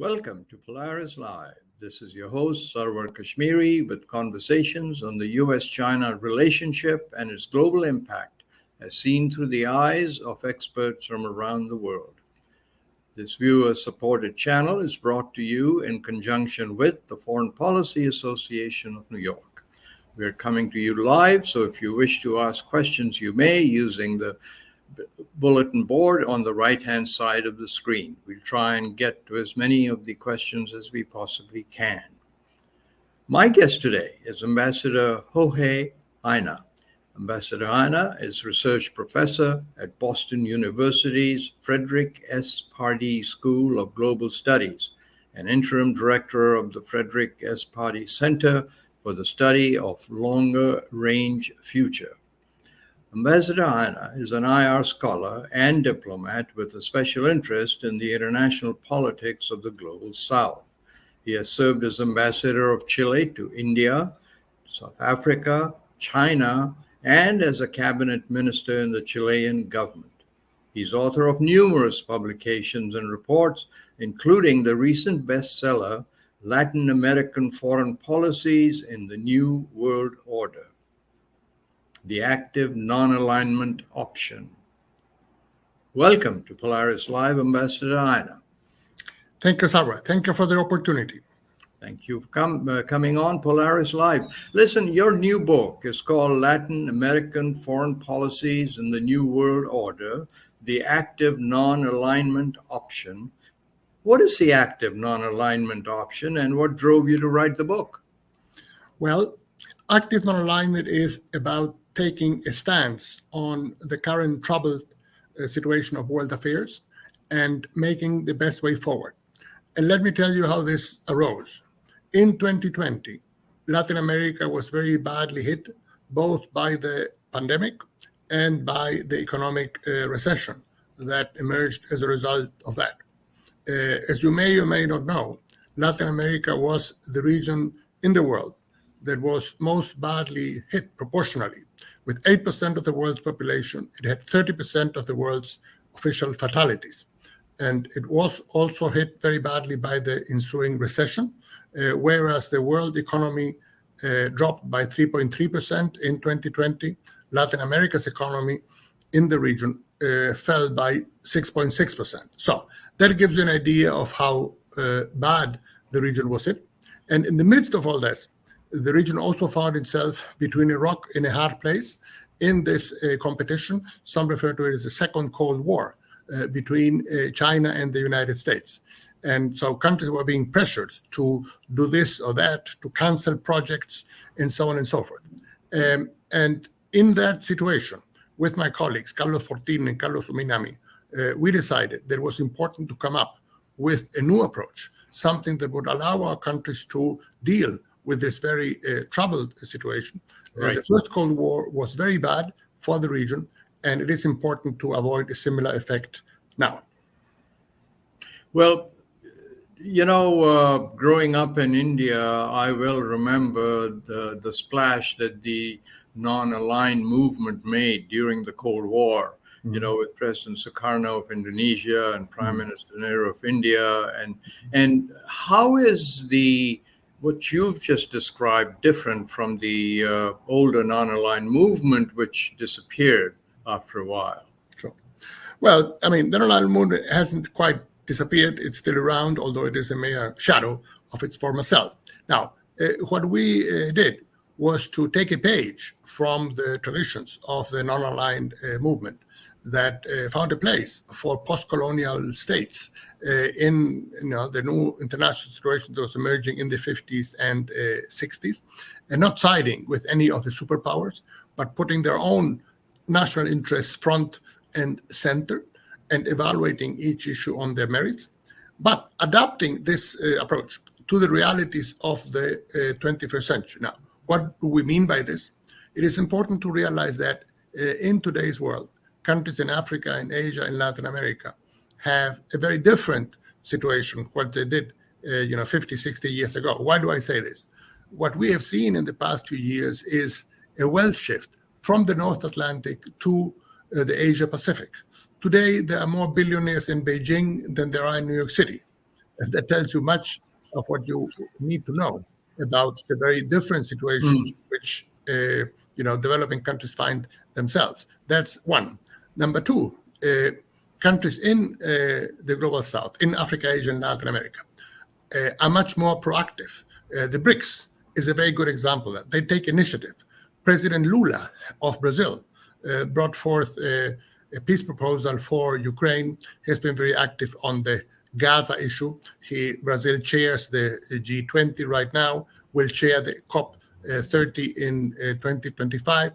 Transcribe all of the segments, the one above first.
Welcome to Polaris Live. This is your host, Sarwar Kashmeri, with conversations on the U.S.-China relationship and its global impact as seen through the eyes of experts from around the world. This viewer-supported channel is brought to you in conjunction with the Foreign Policy Association of New York. We are coming to you live, so if you wish to ask questions, you may using the bulletin board on the right-hand side of the screen. We'll try and get to as many of the questions as we possibly can. My guest today is Ambassador Jorge Heine. Ambassador Heine is research professor at Boston University's Frederick S. Pardee School of Global Studies and interim director of the Frederick S. Pardee Center for the Study of Longer Range Future. Ambassador Heine is an IR scholar and diplomat with a special interest in the international politics of the Global South. He has served as ambassador of Chile to India, South Africa, China, and as a cabinet minister in the Chilean government. He's author of numerous publications and reports, including the recent bestseller, Latin American Foreign Policies in the New World Order: The Active Non-Alignment Option. Welcome to Polaris Live, Ambassador Heine. Thank you, Sarwar. Thank you for the opportunity. Thank you for coming on Polaris Live. Listen, your new book is called Latin American Foreign Policies in the New World Order: The Active Non-Alignment Option. What is the active non-alignment option, and what drove you to write the book? Well, active non-alignment is about taking a stance on the current troubled situation of world affairs and making the best way forward. And let me tell you how this arose. In 2020, Latin America was very badly hit, both by the pandemic and by the economic recession that emerged as a result of that. As you may or may not know, Latin America was the region in the world that was most badly hit proportionally. With 8% of the world's population, it had 30% of the world's official fatalities. And it was also hit very badly by the ensuing recession, whereas the world economy dropped by 3.3% in 2020. Latin America's economy in the region fell by 6.6%. So that gives you an idea of how bad the region was hit. And in the midst of all this, the region also found itself between a rock and a hard place in this competition. Some refer to it as the second Cold War between China and the United States. And so countries were being pressured to do this or that, to cancel projects, and so on and so forth. And in that situation, with my colleagues, Carlos Fortin and Carlos Uminami, we decided that it was important to come up with a new approach, something that would allow our countries to deal with this very troubled situation. Right. The first Cold War was very bad for the region, and it is important to avoid a similar effect now. Well, you know, growing up in India, I will remember the splash that the non-aligned movement made during the Cold War, you know, with President Sukarno of Indonesia and Prime Minister Nehru of India. And how is what you've just described different from the older non-aligned movement, which disappeared after a while? Sure. Well, I mean, the non-aligned movement hasn't quite disappeared. It's still around, although it is a mere shadow of its former self. Now, what we did was to take a page from the traditions of the non-aligned movement that found a place for post-colonial states in the new international situation that was emerging in the 50s and 60s, and not siding with any of the superpowers, but putting their own national interests front and center and evaluating each issue on their merits, but adapting this approach to the realities of the 21st century. Now, what do we mean by this? It is important to realize that in today's world, countries in Africa, in Asia, and Latin America have a very different situation what they did 50, 60 years ago. Why do I say this? What we have seen in the past few years is a wealth shift from the North Atlantic to the Asia Pacific. Today, there are more billionaires in Beijing than there are in New York City. And that tells you much of what you need to know about the very different situation which developing countries find themselves. That's one. Number two, countries in the global south, in Africa, Asia, and Latin America, are much more proactive. The BRICS is a very good example of that. They take initiative. President Lula of Brazil brought forth a peace proposal for Ukraine. He has been very active on the Gaza issue. Brazil chairs the G20 right now, will chair the COP30 in 2025.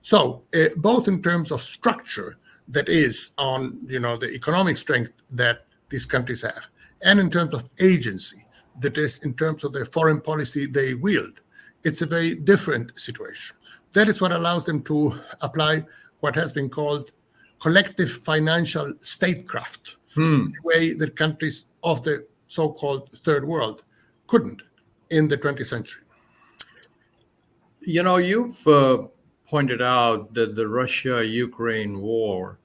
So both in terms of structure, that is on the economic strength that these countries have, and in terms of agency, that is in terms of the foreign policy they wield, it's a very different situation. That is what allows them to apply what has been called collective financial statecraft, the way that countries of the so-called third world couldn't in the 20th century. You've pointed out that the Russia-Ukraine war,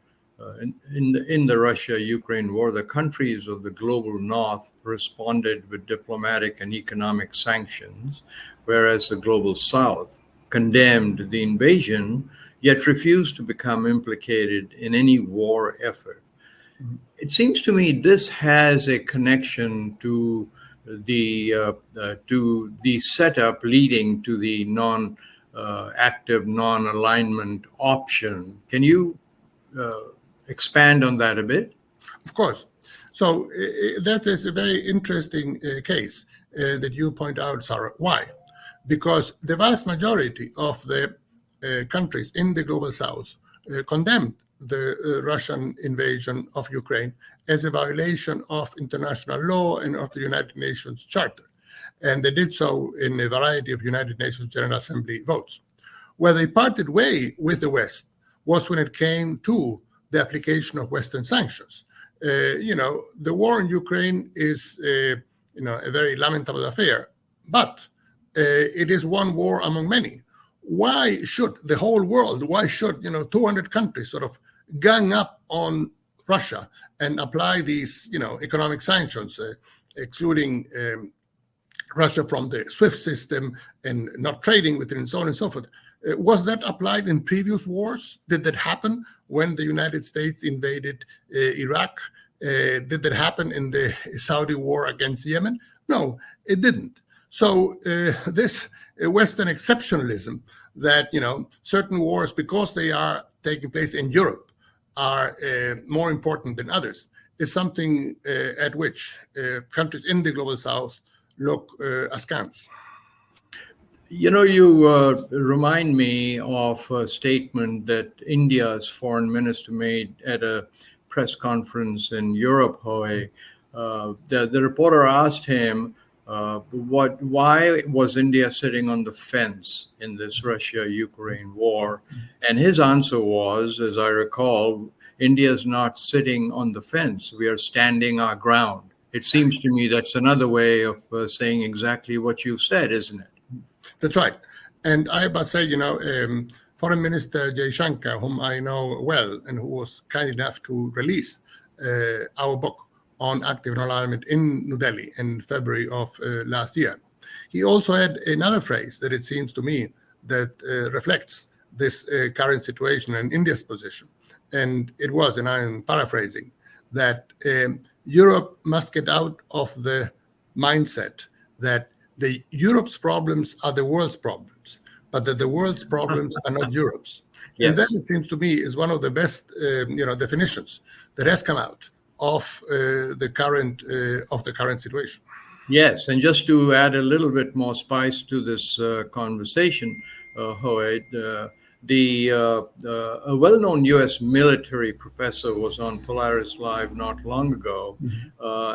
in the Russia-Ukraine war, the countries of the global north responded with diplomatic and economic sanctions, whereas the global south condemned the invasion, yet refused to become implicated in any war effort. It seems to me this has a connection to the setup leading to the active non-alignment option. Can you expand on that a bit? Of course. So that is a very interesting case that you point out, Sarah. Why? Because the vast majority of the countries in the global south condemned the Russian invasion of Ukraine as a violation of international law and of the United Nations Charter. And they did so in a variety of United Nations General Assembly votes. Where they parted way with the West was when it came to the application of Western sanctions. The war in Ukraine is a very lamentable affair, but it is one war among many. Why should the whole world, 200 countries sort of gang up on Russia and apply these, economic sanctions, excluding Russia from the SWIFT system and not trading with it and so on and so forth? Was that applied in previous wars? Did that happen when the United States invaded Iraq? Did that happen in the Saudi war against Yemen? No, it didn't. So this Western exceptionalism that, certain wars, because they are taking place in Europe, are more important than others, is something at which countries in the global south look askance. You remind me of a statement that India's foreign minister made at a press conference in Europe, Jorge. The reporter asked him, why was India sitting on the fence in this Russia-Ukraine war? And his answer was, as I recall, India is not sitting on the fence. We are standing our ground. It seems to me that's another way of saying exactly what you've said, isn't it? That's right. And I must say, Foreign Minister Jaishankar, whom I know well and who was kind enough to release our book on active non-alignment in New Delhi in February of last year, he also had another phrase that it seems to me that reflects this current situation and India's position. And it was, and I'm paraphrasing, that Europe must get out of the mindset that Europe's problems are the world's problems, but that the world's problems are not Europe's. Yes. And that, it seems to me, is one of the best, definitions that has come out of the current situation. Yes, and just to add a little bit more spice to this conversation, Hoed, a well-known U.S. military professor was on Polaris Live not long ago,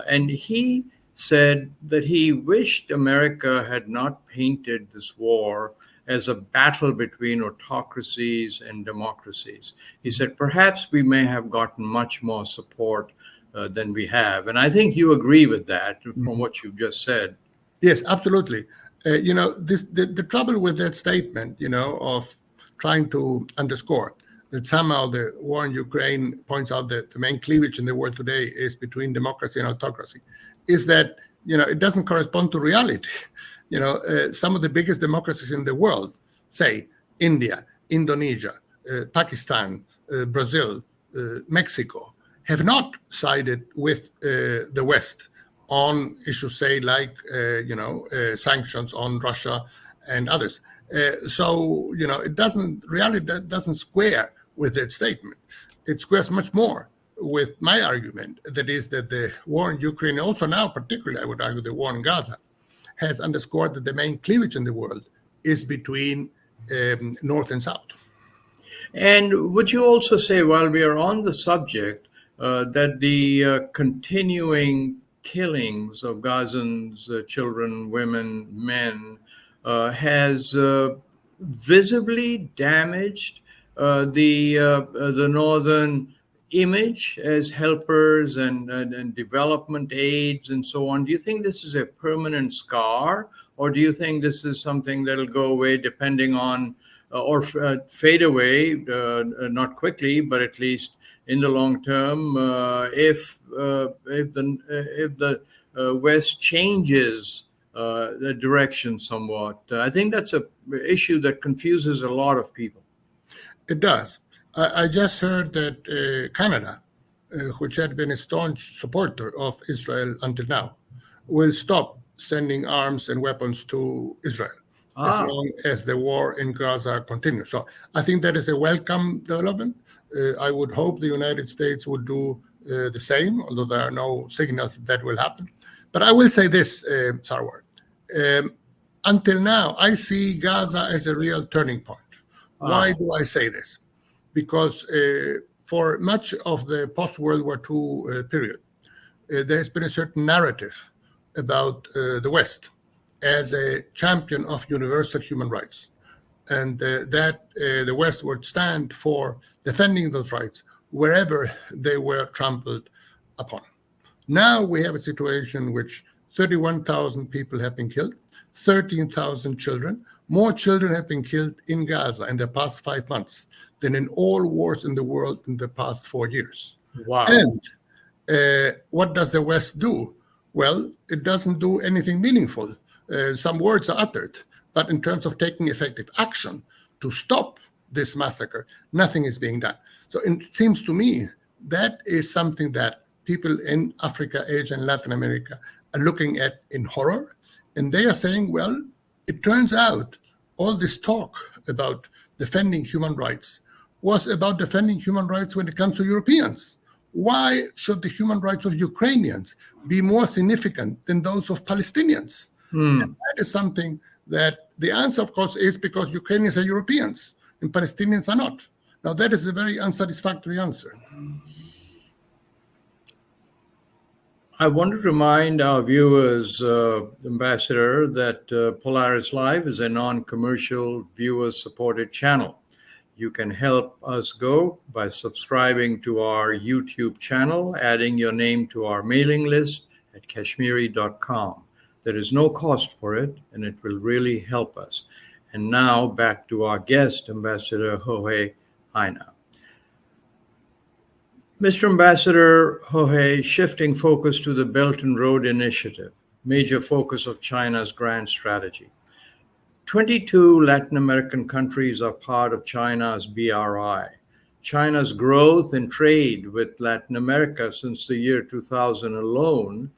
and he said that he wished America had not painted this war as a battle between autocracies and democracies. He said, perhaps we may have gotten much more support than we have. And I think you agree with that from what you've just said. Yes, absolutely. The trouble with that statement, of trying to underscore that somehow the war in Ukraine points out that the main cleavage in the world today is between democracy and autocracy, is that, it doesn't correspond to reality. Some of the biggest democracies in the world, say India, Indonesia, Pakistan, Brazil, Mexico, have not sided with the West on issues, say, like, sanctions on Russia and others. So, reality doesn't square with that statement. It squares much more with my argument, that is that the war in Ukraine, also now particularly, I would argue, the war in Gaza, has underscored that the main cleavage in the world is between North and South. And would you also say, while we are on the subject, that the continuing killings of Gazans, children, women, men, has visibly damaged the northern image as helpers and development aids and so on? Do you think this is a permanent scar, or do you think this is something that'll go away depending on or fade away, not quickly, but at least in the long term, if the West changes the direction somewhat? I think that's an issue that confuses a lot of people. It does. I just heard that Canada, which had been a staunch supporter of Israel until now, will stop sending arms and weapons to Israel as long as the war in Gaza continues. So I think that is a welcome development. I would hope the United States would do the same, although there are no signals that will happen. But I will say this, Sarwar. Until now, I see Gaza as a real turning point. Why do I say this? Because for much of the post-World War II period, there has been a certain narrative about the West as a champion of universal human rights, and that the West would stand for defending those rights wherever they were trampled upon. Now we have a situation in which 31,000 people have been killed, 13,000 children. More children have been killed in Gaza in the past 5 months than in all wars in the world in the past 4 years. Wow. And what does the West do? Well, it doesn't do anything meaningful. Some words are uttered, but in terms of taking effective action to stop this massacre, nothing is being done. So it seems to me that is something that people in Africa, Asia, and Latin America are looking at in horror. And they are saying, well, it turns out all this talk about defending human rights was about defending human rights when it comes to Europeans. Why should the human rights of Ukrainians be more significant than those of Palestinians? And that is something that the answer, of course, is because Ukrainians are Europeans and Palestinians are not. Now, that is a very unsatisfactory answer. I want to remind our viewers, Ambassador, that Polaris Live is a non-commercial, viewer-supported channel. You can help us go by subscribing to our YouTube channel, adding your name to our mailing list at kashmeri.com. There is no cost for it, and it will really help us. And now back to our guest, Ambassador Jorge Heine. Mr. Ambassador Jorge, shifting focus to the Belt and Road Initiative, major focus of China's grand strategy. 22 Latin American countries are part of China's BRI. China's growth in trade with Latin America since the year 2000 alone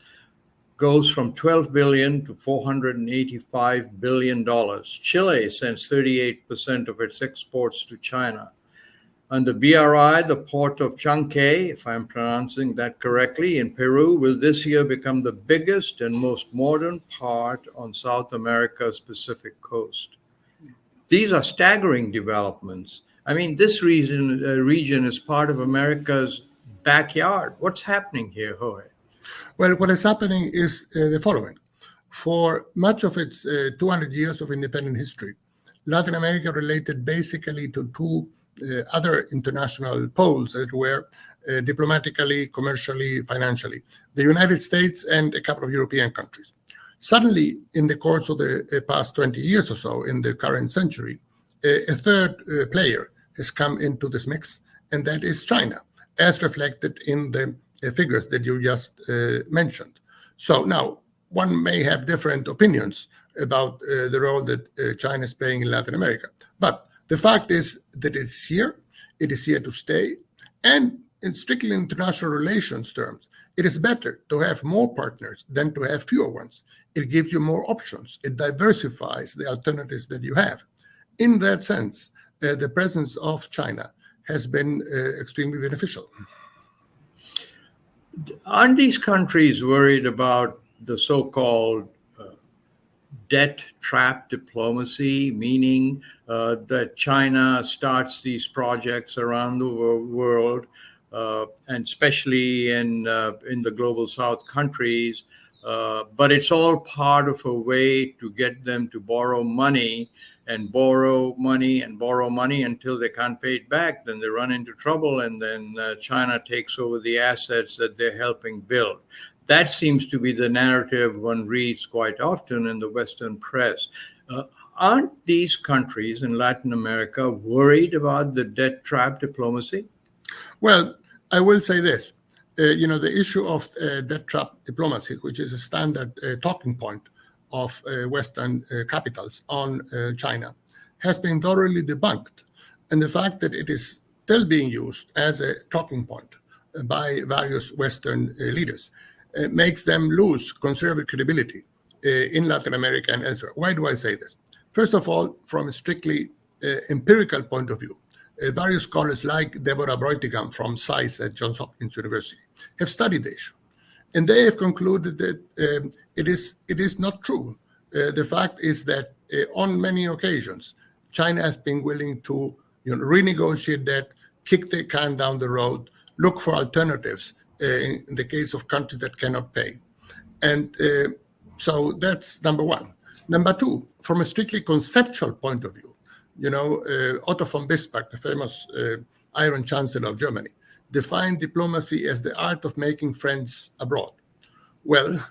goes from $12 billion to $485 billion. Chile sends 38% of its exports to China. Under BRI, the port of Chanquay, if I'm pronouncing that correctly, in Peru, will this year become the biggest and most modern port on South America's Pacific coast. These are staggering developments. I mean, this region is part of America's backyard. What's happening here, Jorge? Well, what is happening is the following. For much of its 200 years of independent history, Latin America related basically to two other international poles, as it were, diplomatically, commercially, financially, the United States and a couple of European countries. Suddenly, in the course of the past 20 years or so, in the current century, a third player has come into this mix, and that is China, as reflected in the figures that you just mentioned. So now, one may have different opinions about the role that China is playing in Latin America. But the fact is that it's here, it is here to stay, and in strictly international relations terms, it is better to have more partners than to have fewer ones. It gives you more options. It diversifies the alternatives that you have. In that sense, the presence of China has been extremely beneficial. Aren't these countries worried about the so-called debt trap diplomacy, meaning that China starts these projects around the world, and especially in the global South countries, but it's all part of a way to get them to borrow money until they can't pay it back. Then they run into trouble, and then China takes over the assets that they're helping build. That seems to be the narrative one reads quite often in the Western press. Aren't these countries in Latin America worried about the debt trap diplomacy? Well, I will say this. The issue of debt trap diplomacy, which is a standard talking point of Western capitals on China, has been thoroughly debunked. And the fact that it is still being used as a talking point by various Western leaders makes them lose considerable credibility in Latin America and elsewhere. Why do I say this? First of all, from a strictly empirical point of view, various scholars like Deborah Breutigam from SAIS at Johns Hopkins University have studied the issue. And they have concluded that it is not true. The fact is that on many occasions, China has been willing to renegotiate debt, kick the can down the road, look for alternatives in the case of countries that cannot pay. And so that's number one. Number two, from a strictly conceptual point of view, Otto von Bismarck, the famous Iron Chancellor of Germany, defined diplomacy as the art of making friends abroad. Well,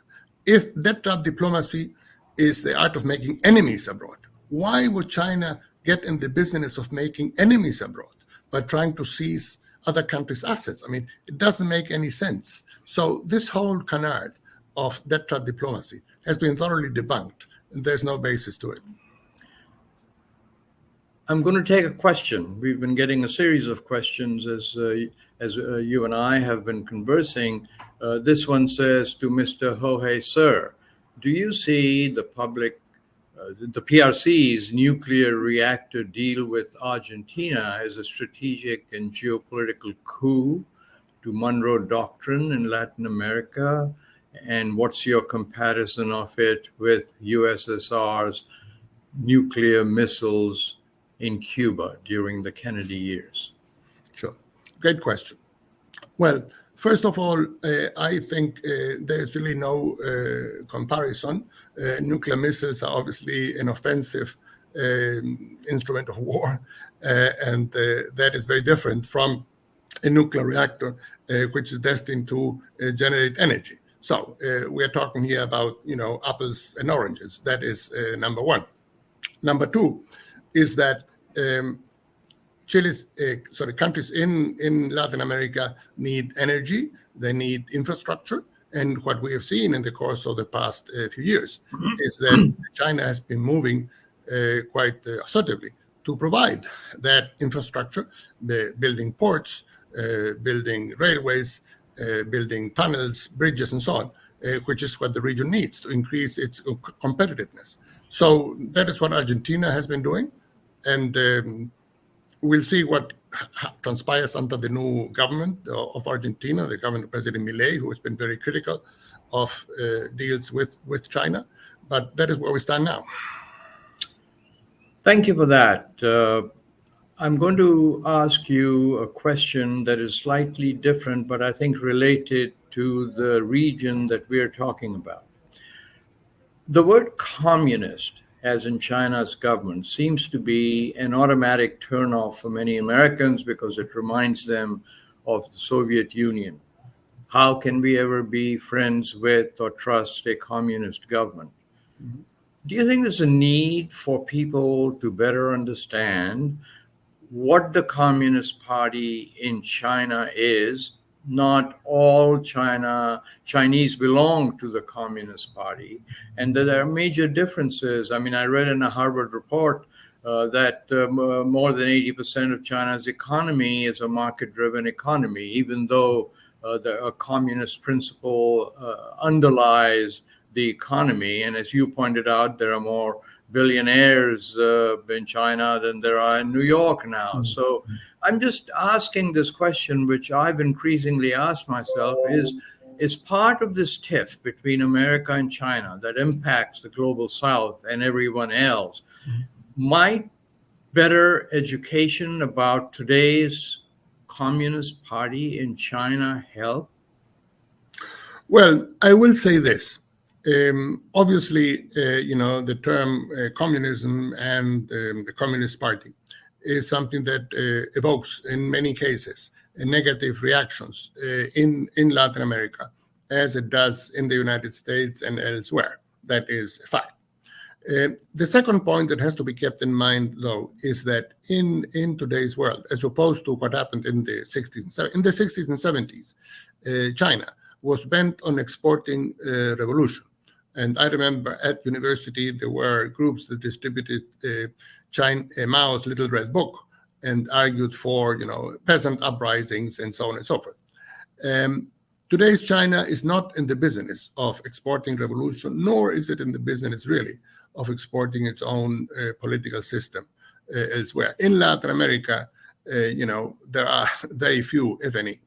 if that diplomacy is the art of making enemies abroad, why would China get in the business of making enemies abroad by trying to seize other countries' assets? I mean, it doesn't make any sense. So this whole canard of debt trap diplomacy has been thoroughly debunked, and there's no basis to it. I'm going to take a question. We've been getting a series of questions as you and I have been conversing. This one says to Mr. Jorge, sir, do you see the PRC's nuclear reactor deal with Argentina as a strategic and geopolitical coup to Monroe Doctrine in Latin America? And what's your comparison of it with USSR's nuclear missiles in Cuba during the Kennedy years? Sure. Great question. Well, first of all, I think there's really no comparison. Nuclear missiles are obviously an offensive instrument of war, and that is very different from a nuclear reactor, which is destined to generate energy. So we are talking here about, apples and oranges. That is number one. Number two is that Chile's, countries in Latin America need energy, they need infrastructure. And what we have seen in the course of the past few years is that China has been moving quite assertively to provide that infrastructure, building ports, building railways, building tunnels, bridges, and so on, which is what the region needs to increase its competitiveness. So that is what Argentina has been doing. And we'll see what transpires under the new government of Argentina, the government of President Milei, who has been very critical of deals with China. But that is where we stand now. Thank you for that. I'm going to ask you a question that is slightly different, but I think related to the region that we're talking about. The word communist, as in China's government, seems to be an automatic turnoff for many Americans because it reminds them of the Soviet Union. How can we ever be friends with or trust a communist government? Mm-hmm. Do you think there's a need for people to better understand what the Communist Party in China is, not all Chinese belong to the Communist Party, and that there are major differences. I mean, I read in a Harvard report that more than 80% of China's economy is a market-driven economy, even though a communist principle underlies the economy. And as you pointed out, there are more billionaires in China than there are in New York now. So I'm just asking this question, which I've increasingly asked myself, is part of this tiff between America and China that impacts the global South and everyone else, might better education about today's Communist Party in China help? Well, I will say this. Obviously, the term communism and the Communist Party is something that evokes, in many cases, negative reactions in Latin America, as it does in the United States and elsewhere. That is a fact. The second point that has to be kept in mind, though, is that in today's world, as opposed to what happened in the 60s and 70s, China was bent on exporting revolution. And I remember at university, there were groups that distributed Mao's Little Red Book and argued for, peasant uprisings and so on and so forth. Today's China is not in the business of exporting revolution, nor is it in the business, really, of exporting its own political system elsewhere. In Latin America, there are very few, if any,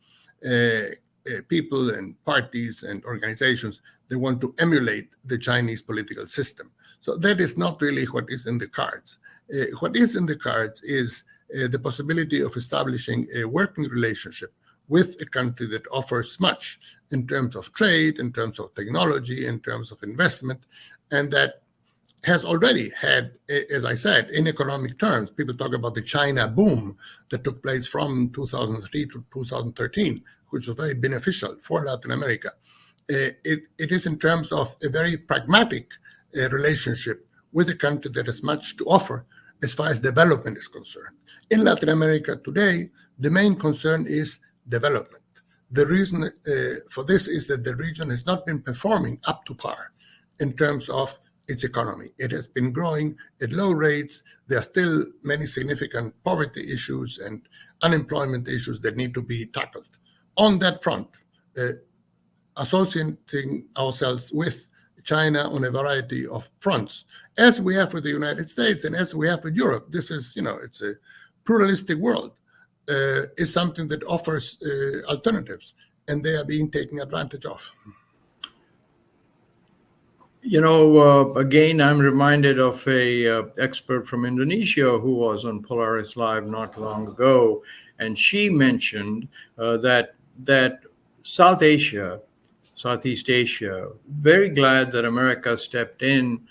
people and parties and organizations that want to emulate the Chinese political system. So that is not really what is in the cards. What is in the cards is the possibility of establishing a working relationship with a country that offers much in terms of trade, in terms of technology, in terms of investment, and that has already had, as I said, in economic terms, people talk about the China boom that took place from 2003 to 2013, which was very beneficial for Latin America. It is in terms of a very pragmatic relationship with a country that has much to offer as far as development is concerned. In Latin America today, the main concern is development. The reason for this is that the region has not been performing up to par in terms of its economy. It has been growing at low rates. There are still many significant poverty issues and unemployment issues that need to be tackled. On that front, associating ourselves with China on a variety of fronts, as we have with the United States and as we have with Europe, this is, it's a pluralistic world, is something that offers alternatives, and they are being taken advantage of. Again, I'm reminded of a expert from Indonesia who was on Polaris Live not long ago, and she mentioned that Southeast Asia, very glad that America stepped in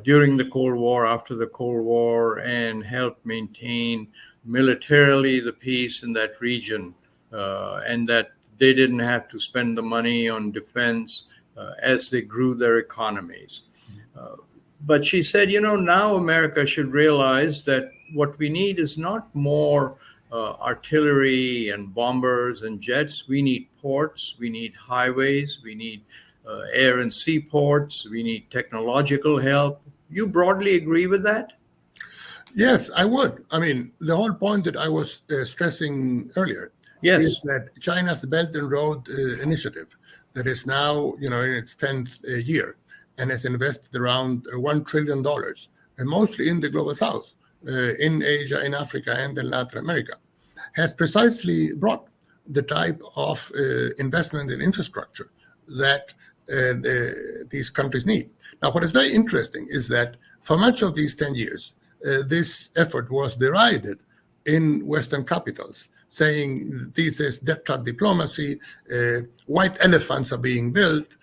during the Cold War, after the Cold War, and helped maintain militarily the peace in that region, and that they didn't have to spend the money on defense as they grew their economies. But she said, now America should realize that what we need is not more artillery and bombers and jets. We need ports, we need highways, we need air and sea ports, we need technological help. You broadly agree with that? Yes, I would. I mean, the whole point that I was stressing earlier is that China's Belt and Road Initiative, that is now, in its 10th year, and has invested around $1 trillion, and mostly in the global South, in Asia, in Africa, and in Latin America, has precisely brought the type of investment in infrastructure that these countries need. Now, what is very interesting is that for much of these 10 years, this effort was derided in Western capitals, saying this is debt-trap diplomacy, white elephants are being built,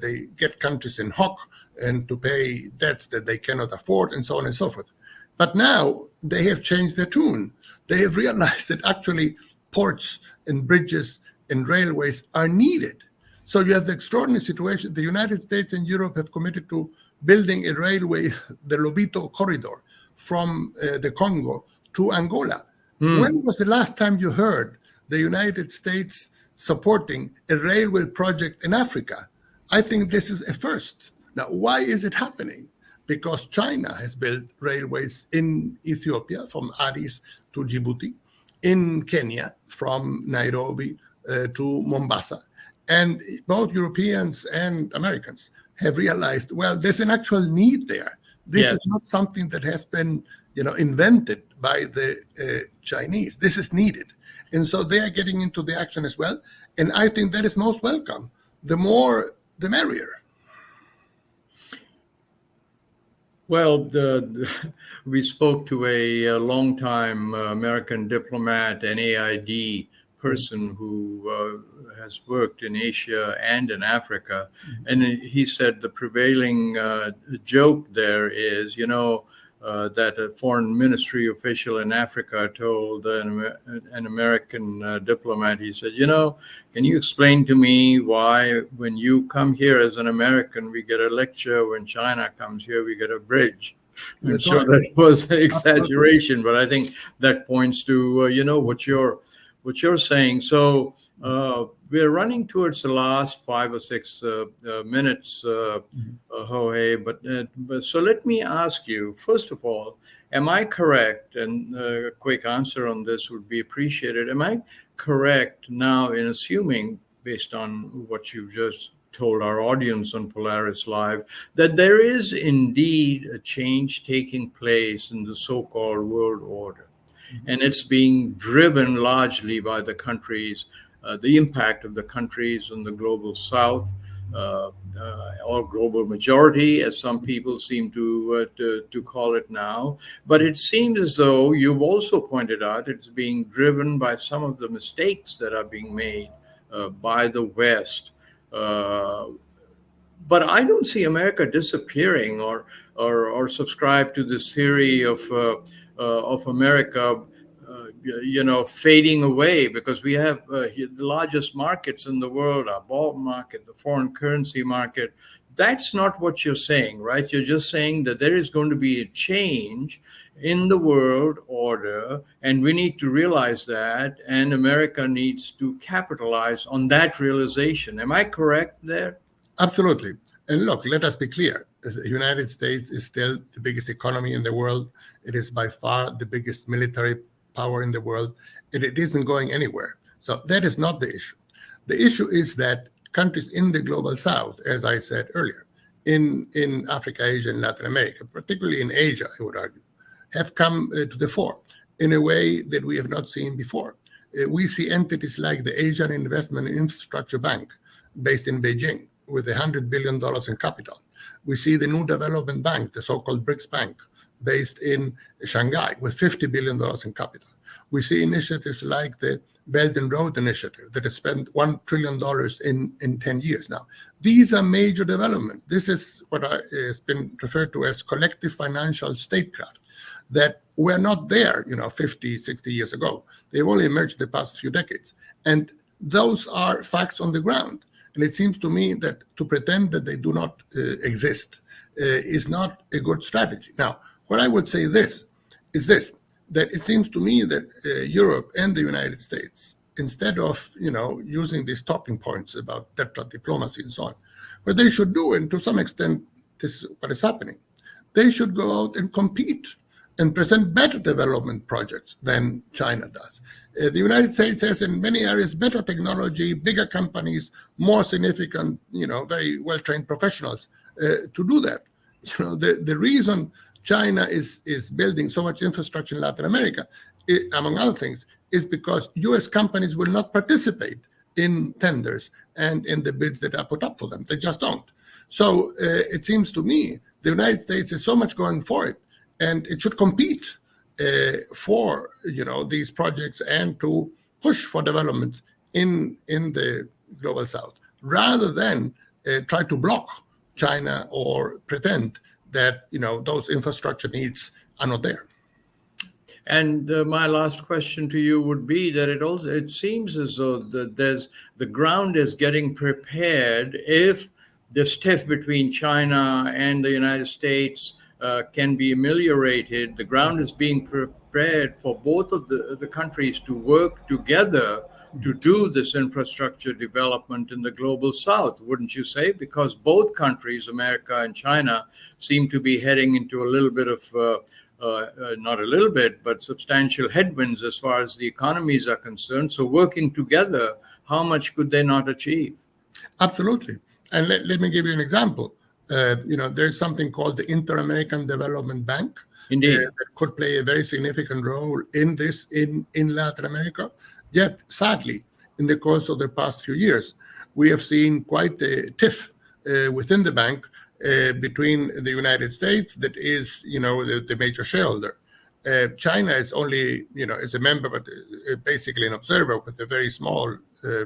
they get countries in hock and to pay debts that they cannot afford, and so on and so forth. But now they have changed their tune. They have realized that actually ports and bridges and railways are needed. So you have the extraordinary situation. The United States and Europe have committed to building a railway, the Lobito corridor, from the Congo to Angola. When was the last time you heard the United States supporting a railway project in Africa. I think this is a first. Now, why is it happening? Because China has built railways in Ethiopia from Addis to Djibouti, in Kenya from Nairobi to Mombasa. And both Europeans and Americans have realized, well, there's an actual need there. This is not something that has been, invented by the Chinese. This is needed. And so they are getting into the action as well. And I think that is most welcome. The more, the merrier. Well, we spoke to a longtime American diplomat, an AID person who has worked in Asia and in Africa. And he said the prevailing joke there is, that a foreign ministry official in Africa told an American diplomat, he said, can you explain to me why when you come here as an American, we get a lecture, when China comes here, we get a bridge? I'm sure that was an exaggeration, but I think that points to, what you're saying. So we're running towards the last 5 or 6 minutes, Jorge. But so let me ask you, first of all, am I correct? And a quick answer on this would be appreciated. Am I correct now in assuming, based on what you've just told our audience on Polaris Live, that there is indeed a change taking place in the so-called world order? And it's being driven largely by the countries, the impact of the countries in the global south, or global majority, as some people seem to call it now. But it seems as though you've also pointed out it's being driven by some of the mistakes that are being made by the West. But I don't see America disappearing or subscribe to this theory of America, fading away, because we have the largest markets in the world, our bond market, the foreign currency market. That's not what you're saying, right? You're just saying that there is going to be a change in the world order, and we need to realize that, and America needs to capitalize on that realization. Am I correct there? Absolutely. And look, let us be clear. The United States is still the biggest economy in the world. It is by far the biggest military power in the world, and it isn't going anywhere. So that is not the issue. The issue is that countries in the global south, as I said earlier, in Africa, Asia, and Latin America, particularly in Asia, I would argue, have come to the fore in a way that we have not seen before. We see entities like the Asian Investment and Infrastructure Bank, based in Beijing, with $100 billion in capital. We see the New Development Bank, the so-called BRICS Bank, based in Shanghai, with $50 billion in capital. We see initiatives like the Belt and Road Initiative that has spent $1 trillion in 10 years now. These are major developments. This is what has been referred to as collective financial statecraft that were not there, 50, 60 years ago. They've only emerged the past few decades. And those are facts on the ground. And it seems to me that to pretend that they do not exist is not a good strategy. Now, what I would say is that it seems to me that Europe and the United States, instead of using these talking points about diplomacy and so on, what they should do, and to some extent this is what is happening, they should go out and compete and present better development projects than China does. The United States has in many areas better technology, bigger companies, more significant, very well-trained professionals to do that. The reason China is building so much infrastructure in Latin America, among other things, is because U.S. companies will not participate in tenders and in the bids that are put up for them. They just don't. So it seems to me the United States is so much going for it, and it should compete for these projects and to push for development in the global south, rather than try to block China or pretend that those infrastructure needs are not there. And my last question to you would be that it seems as though that the ground is getting prepared if the tiff between China and the United States can be ameliorated. The ground is being prepared for both of the countries to work together to do this infrastructure development in the global south, wouldn't you say? Because both countries, America and China, seem to be heading into a little bit of, not a little bit, but substantial headwinds as far as the economies are concerned. So working together, how much could they not achieve? Absolutely. And let me give you an example. There's something called the Inter-American Development Bank. Indeed. That could play a very significant role in this in Latin America. Yet, sadly, in the course of the past few years, we have seen quite a tiff within the bank between the United States, that is, the major shareholder. China is only, is a member, but basically an observer with a very small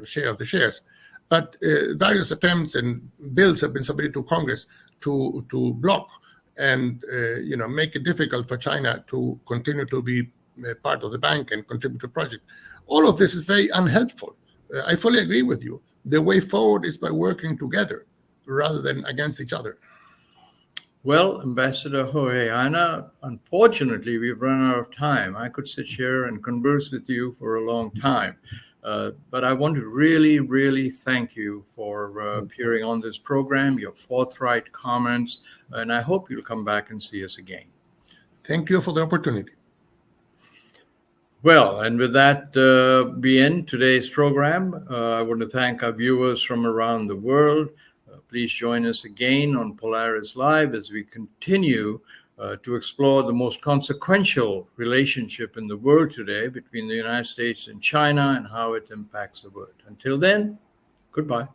share of the shares. But various attempts and bills have been submitted to Congress to block and make it difficult for China to continue to be part of the bank and contribute to the project. All of this is very unhelpful. I fully agree with you. The way forward is by working together rather than against each other. Well, Ambassador Jorge Heine, unfortunately, we've run out of time. I could sit here and converse with you for a long time. But I want to really, really thank you for appearing on this program, your forthright comments, and I hope you'll come back and see us again. Thank you for the opportunity. Well, and with that, we end today's program. I want to thank our viewers from around the world. Please join us again on Polaris Live as we continue to explore the most consequential relationship in the world today between the United States and China and how it impacts the world. Until then, goodbye.